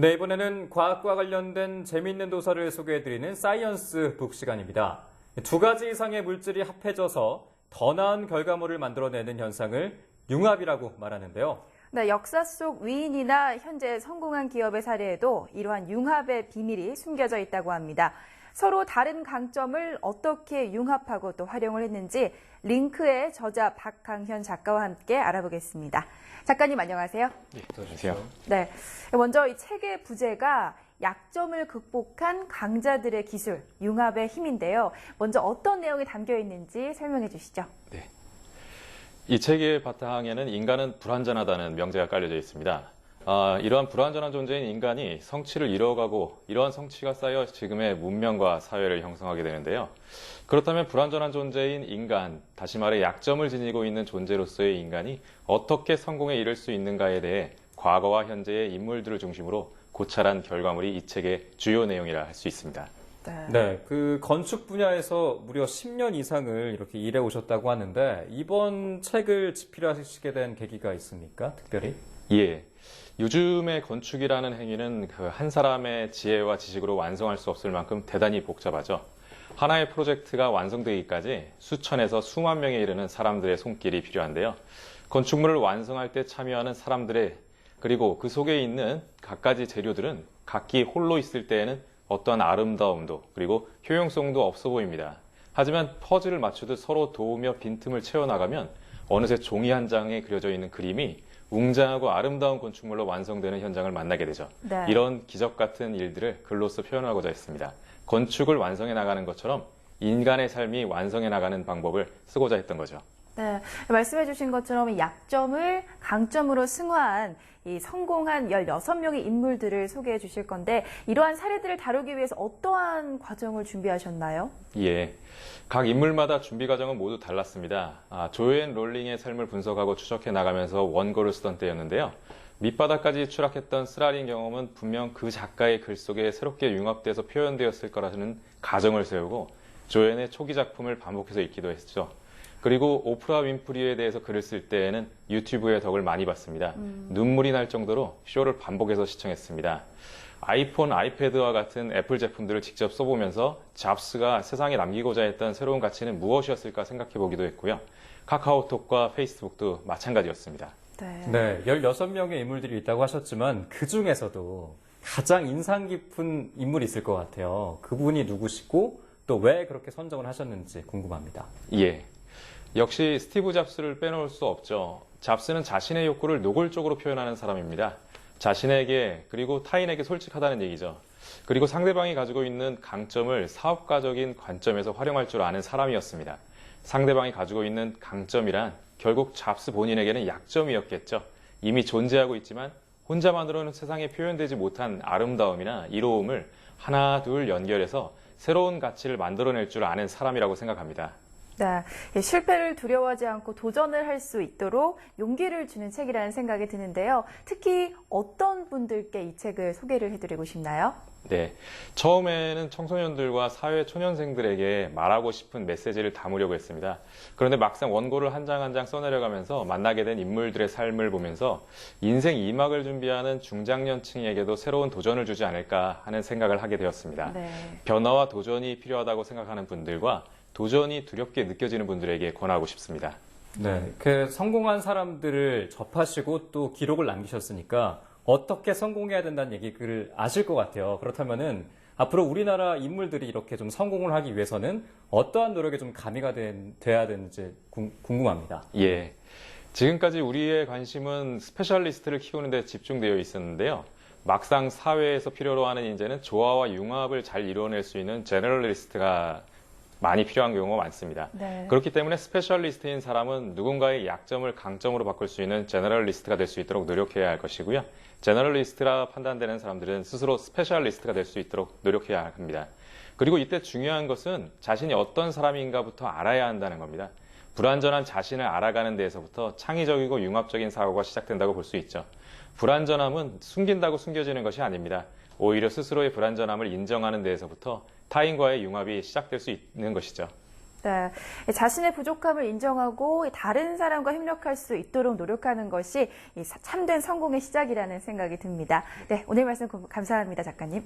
네, 이번에는 과학과 관련된 재미있는 도서를 소개해드리는 사이언스 북 시간입니다. 두 가지 이상의 물질이 합해져서 더 나은 결과물을 만들어내는 현상을 융합이라고 말하는데요. 네, 역사 속 위인이나 현재 성공한 기업의 사례에도 이러한 융합의 비밀이 숨겨져 있다고 합니다. 서로 다른 강점을 어떻게 융합하고 또 활용을 했는지 링크의 저자 박강현 작가와 함께 알아보겠습니다. 작가님 안녕하세요. 네, 안녕하세요. 네, 먼저 이 책의 부제가 약점을 극복한 강자들의 기술, 융합의 힘인데요. 먼저 어떤 내용이 담겨 있는지 설명해 주시죠. 네. 이 책의 바탕에는 인간은 불완전하다는 명제가 깔려져 있습니다. 이러한 불완전한 존재인 인간이 성취를 이뤄가고 이러한 성취가 쌓여 지금의 문명과 사회를 형성하게 되는데요. 그렇다면 불완전한 존재인 인간, 다시 말해 약점을 지니고 있는 존재로서의 인간이 어떻게 성공에 이를 수 있는가에 대해 과거와 현재의 인물들을 중심으로 고찰한 결과물이 이 책의 주요 내용이라 할 수 있습니다. 네, 그 건축 분야에서 무려 10년 이상을 이렇게 일해 오셨다고 하는데 이번 책을 집필하시게 된 계기가 있습니까? 특별히? 예. 요즘의 건축이라는 행위는 한 사람의 지혜와 지식으로 완성할 수 없을 만큼 대단히 복잡하죠. 하나의 프로젝트가 완성되기까지 수천에서 수만 명에 이르는 사람들의 손길이 필요한데요. 건축물을 완성할 때 참여하는 사람들의 그리고 그 속에 있는 갖가지 재료들은 각기 홀로 있을 때에는 어떠한 아름다움도 그리고 효용성도 없어 보입니다. 하지만 퍼즐을 맞추듯 서로 도우며 빈틈을 채워나가면 어느새 종이 한 장에 그려져 있는 그림이 웅장하고 아름다운 건축물로 완성되는 현장을 만나게 되죠. 네. 이런 기적 같은 일들을 글로써 표현하고자 했습니다. 건축을 완성해 나가는 것처럼 인간의 삶이 완성해 나가는 방법을 쓰고자 했던 거죠. 네, 말씀해 주신 것처럼 약점을 강점으로 승화한 이 성공한 16명의 인물들을 소개해 주실 건데 이러한 사례들을 다루기 위해서 어떠한 과정을 준비하셨나요? 예, 각 인물마다 준비 과정은 모두 달랐습니다. 조앤 롤링의 삶을 분석하고 추적해 나가면서 원고를 쓰던 때였는데요. 밑바닥까지 추락했던 쓰라린 경험은 분명 그 작가의 글 속에 새롭게 융합돼서 표현되었을 거라는 가정을 세우고 조앤의 초기 작품을 반복해서 읽기도 했죠. 그리고 오프라 윈프리에 대해서 글을 쓸 때에는 유튜브의 덕을 많이 봤습니다. 눈물이 날 정도로 쇼를 반복해서 시청했습니다. 아이폰, 아이패드와 같은 애플 제품들을 직접 써보면서 잡스가 세상에 남기고자 했던 새로운 가치는 무엇이었을까 생각해 보기도 했고요. 카카오톡과 페이스북도 마찬가지였습니다. 네, 16명의 인물들이 있다고 하셨지만 그 중에서도 가장 인상 깊은 인물이 있을 것 같아요. 그분이 누구시고 또 왜 그렇게 선정을 하셨는지 궁금합니다. 예. 역시 스티브 잡스를 빼놓을 수 없죠. 잡스는 자신의 욕구를 노골적으로 표현하는 사람입니다. 자신에게 그리고 타인에게 솔직하다는 얘기죠. 그리고 상대방이 가지고 있는 강점을 사업가적인 관점에서 활용할 줄 아는 사람이었습니다. 상대방이 가지고 있는 강점이란 결국 잡스 본인에게는 약점이었겠죠. 이미 존재하고 있지만 혼자만으로는 세상에 표현되지 못한 아름다움이나 이로움을 하나 둘 연결해서 새로운 가치를 만들어낼 줄 아는 사람이라고 생각합니다. 네, 실패를 두려워하지 않고 도전을 할 수 있도록 용기를 주는 책이라는 생각이 드는데요. 특히 어떤 분들께 이 책을 소개를 해드리고 싶나요? 네, 처음에는 청소년들과 사회 초년생들에게 말하고 싶은 메시지를 담으려고 했습니다. 그런데 막상 원고를 한 장 한 장 써내려가면서 만나게 된 인물들의 삶을 보면서 인생 2막을 준비하는 중장년층에게도 새로운 도전을 주지 않을까 하는 생각을 하게 되었습니다. 네. 변화와 도전이 필요하다고 생각하는 분들과 도전이 두렵게 느껴지는 분들에게 권하고 싶습니다. 네, 그 성공한 사람들을 접하시고 또 기록을 남기셨으니까 어떻게 성공해야 된다는 얘기를 아실 것 같아요. 그렇다면은 앞으로 우리나라 인물들이 이렇게 좀 성공을 하기 위해서는 어떠한 노력이 좀 가미가 돼야 되는지 궁금합니다. 예. 지금까지 우리의 관심은 스페셜리스트를 키우는 데 집중되어 있었는데요. 막상 사회에서 필요로 하는 인재는 조화와 융합을 잘 이루어낼 수 있는 제너럴리스트가 많이 필요한 경우가 많습니다. 네. 그렇기 때문에 스페셜리스트인 사람은 누군가의 약점을 강점으로 바꿀 수 있는 제너럴리스트가 될 수 있도록 노력해야 할 것이고요. 제너럴리스트라 판단되는 사람들은 스스로 스페셜리스트가 될 수 있도록 노력해야 합니다. 그리고 이때 중요한 것은 자신이 어떤 사람인가부터 알아야 한다는 겁니다. 불완전한 자신을 알아가는 데에서부터 창의적이고 융합적인 사고가 시작된다고 볼 수 있죠. 불완전함은 숨긴다고 숨겨지는 것이 아닙니다. 오히려 스스로의 불완전함을 인정하는 데에서부터 타인과의 융합이 시작될 수 있는 것이죠. 네, 자신의 부족함을 인정하고 다른 사람과 협력할 수 있도록 노력하는 것이 참된 성공의 시작이라는 생각이 듭니다. 네, 오늘 말씀 감사합니다, 작가님.